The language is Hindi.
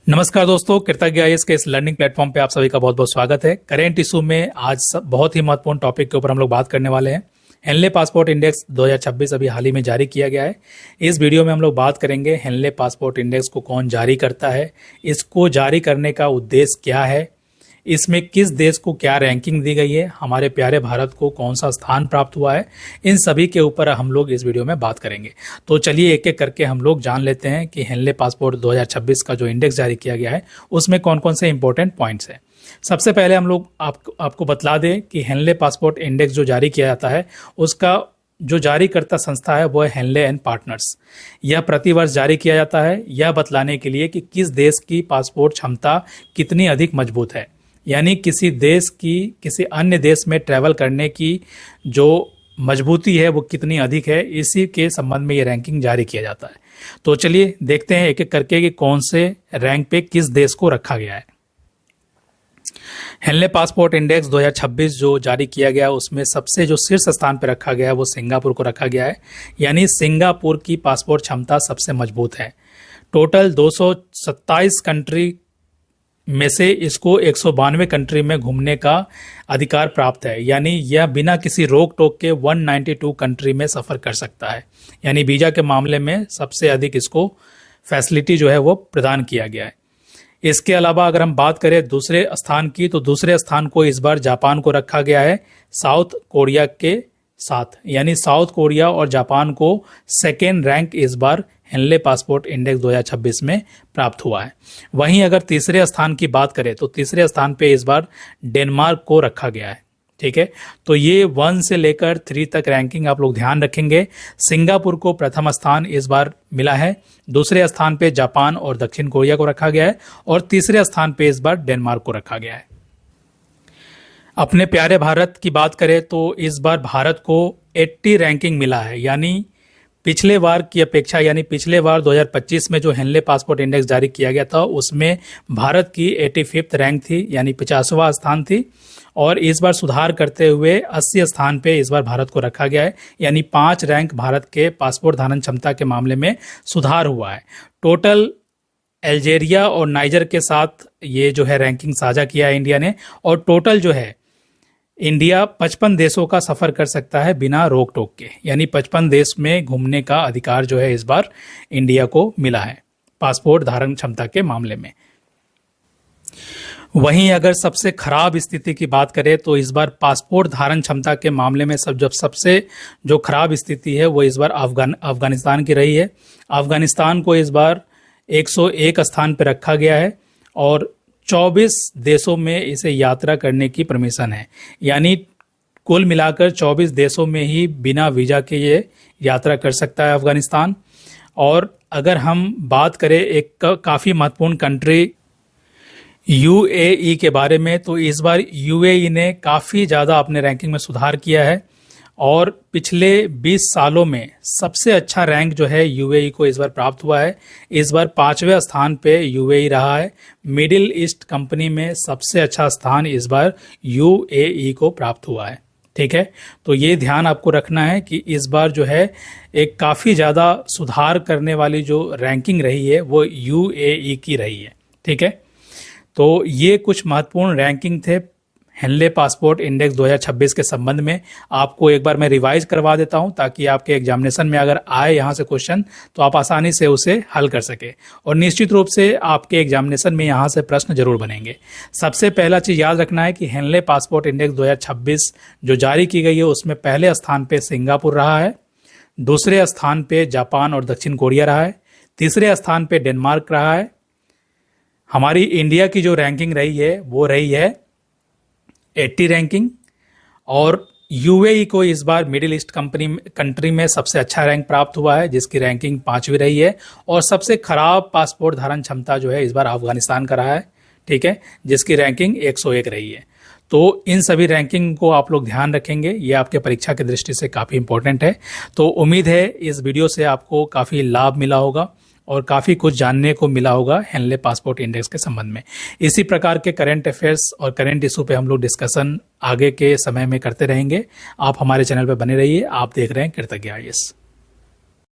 नमस्कार दोस्तों, कृतज्ञ आईएएस के इस लर्निंग प्लेटफॉर्म पे आप सभी का बहुत बहुत स्वागत है। करेंट इशू में आज बहुत ही महत्वपूर्ण टॉपिक के ऊपर हम लोग बात करने वाले हैं। हेनले पासपोर्ट इंडेक्स 2026 अभी हाल ही में जारी किया गया है। इस वीडियो में हम लोग बात करेंगे हेनले पासपोर्ट इंडेक्स को कौन जारी करता है, इसको जारी करने का उद्देश्य क्या है, इसमें किस देश को क्या रैंकिंग दी गई है, हमारे प्यारे भारत को कौन सा स्थान प्राप्त हुआ है, इन सभी के ऊपर हम लोग इस वीडियो में बात करेंगे। तो चलिए एक एक करके हम लोग जान लेते हैं कि हेनले पासपोर्ट 2026 का जो इंडेक्स जारी किया गया है उसमें कौन कौन से इंपॉर्टेंट पॉइंट्स हैं। सबसे पहले हम लोग आपको बतला दें कि हेनले पासपोर्ट इंडेक्स जो जारी किया जाता है उसका जो जारी करता संस्था है वो है हेनले एंड पार्टनर्स। यह प्रतिवर्ष जारी किया जाता है यह बतलाने के लिए कि किस देश की पासपोर्ट क्षमता कितनी अधिक मजबूत है, यानी किसी देश की किसी अन्य देश में ट्रैवल करने की जो मजबूती है वो कितनी अधिक है, इसी के संबंध में ये रैंकिंग जारी किया जाता है। तो चलिए देखते हैं एक एक करके कि कौन से रैंक पे किस देश को रखा गया है। हेनले पासपोर्ट इंडेक्स 2026 जो जारी किया गया उसमें सबसे जो शीर्ष स्थान पर रखा गया है वो सिंगापुर को रखा गया है, यानी सिंगापुर की पासपोर्ट क्षमता सबसे मजबूत है। टोटल 227 कंट्री में से इसको 192 कंट्री में घूमने का अधिकार प्राप्त है, यानी यह बिना किसी रोक टोक के 192 कंट्री में सफ़र कर सकता है, यानी वीज़ा के मामले में सबसे अधिक इसको फैसिलिटी जो है वो प्रदान किया गया है। इसके अलावा अगर हम बात करें दूसरे स्थान की, तो दूसरे स्थान को इस बार जापान को रखा गया है साउथ कोरिया के साथ, यानी साउथ कोरिया और जापान को सेकेंड रैंक इस बार हेनले पासपोर्ट इंडेक्स 2026 में प्राप्त हुआ है। वहीं अगर तीसरे स्थान की बात करें तो तीसरे स्थान पे इस बार डेनमार्क को रखा गया है। ठीक है, तो ये 1 से लेकर 3 तक रैंकिंग आप लोग ध्यान रखेंगे। सिंगापुर को प्रथम स्थान इस बार मिला है, दूसरे स्थान पे जापान और दक्षिण कोरिया को रखा गया है और तीसरे स्थान पे इस बार डेनमार्क को रखा गया है। अपने प्यारे भारत की बात करें तो इस बार भारत को 80 रैंकिंग मिला है, यानी पिछले बार की अपेक्षा, यानी पिछले बार 2025 में जो हेनले पासपोर्ट इंडेक्स जारी किया गया था उसमें भारत की 85th रैंक थी, यानी 50वां स्थान थी, और इस बार सुधार करते हुए 80 स्थान पे इस बार भारत को रखा गया है, यानी 5 रैंक भारत के पासपोर्ट धारण क्षमता के मामले में सुधार हुआ है। टोटल अल्जीरिया और नाइजर के साथ ये जो है रैंकिंग साझा किया है इंडिया ने, और टोटल जो है इंडिया 55 देशों का सफर कर सकता है बिना रोक टोक के, यानी 55 देश में घूमने का अधिकार जो है इस बार इंडिया को मिला है पासपोर्ट धारण क्षमता के मामले में। वहीं अगर सबसे खराब स्थिति की बात करें तो इस बार पासपोर्ट धारण क्षमता के मामले में सबसे जो खराब स्थिति है वो इस बार अफगानिस्तान की रही है। अफगानिस्तान को इस बार 101 स्थान पर रखा गया है और 24 देशों में इसे यात्रा करने की परमिशन है, यानी कुल मिलाकर 24 देशों में ही बिना वीज़ा के ये यात्रा कर सकता है अफगानिस्तान। और अगर हम बात करें एक काफ़ी महत्वपूर्ण कंट्री यूएई के बारे में, तो इस बार यूएई ने काफ़ी ज़्यादा अपने रैंकिंग में सुधार किया है और पिछले 20 सालों में सबसे अच्छा रैंक जो है यूएई को इस बार प्राप्त हुआ है। इस बार 5वें स्थान पे यूएई रहा है। मिडिल ईस्ट कंपनी में सबसे अच्छा स्थान इस बार यूएई को प्राप्त हुआ है। ठीक है, तो ये ध्यान आपको रखना है कि इस बार जो है एक काफ़ी ज़्यादा सुधार करने वाली जो रैंकिंग रही है वो यूएई की रही है। ठीक है, तो ये कुछ महत्वपूर्ण रैंकिंग थे हेनले पासपोर्ट इंडेक्स 2026 के संबंध में। आपको एक बार मैं रिवाइज करवा देता हूं ताकि आपके एग्जामिनेशन में अगर आए यहाँ से क्वेश्चन तो आप आसानी से उसे हल कर सके, और निश्चित रूप से आपके एग्जामिनेशन में यहाँ से प्रश्न जरूर बनेंगे। सबसे पहला चीज़ याद रखना है कि हेनले पासपोर्ट इंडेक्स 2026 जो जारी की गई है उसमें पहले स्थान पर सिंगापुर रहा है, दूसरे स्थान पर जापान और दक्षिण कोरिया रहा है, तीसरे स्थान पर डेनमार्क रहा है। हमारी इंडिया की जो रैंकिंग रही है वो रही है 80 रैंकिंग, और यूएई को इस बार मिडिल ईस्ट कंट्री में सबसे अच्छा रैंक प्राप्त हुआ है जिसकी रैंकिंग 5वीं रही है, और सबसे खराब पासपोर्ट धारण क्षमता जो है इस बार अफगानिस्तान का रहा है। ठीक है, जिसकी रैंकिंग 101 रही है। तो इन सभी रैंकिंग को आप लोग ध्यान रखेंगे, ये आपके परीक्षा की दृष्टि से काफ़ी इंपॉर्टेंट है। तो उम्मीद है इस वीडियो से आपको काफ़ी लाभ मिला होगा और काफ़ी कुछ जानने को मिला होगा हेनले पासपोर्ट इंडेक्स के संबंध में। इसी प्रकार के करंट अफेयर्स और करंट इशू पे हम लोग डिस्कशन आगे के समय में करते रहेंगे। आप हमारे चैनल पर बने रहिए। आप देख रहे हैं कृतज्ञ आईएएस।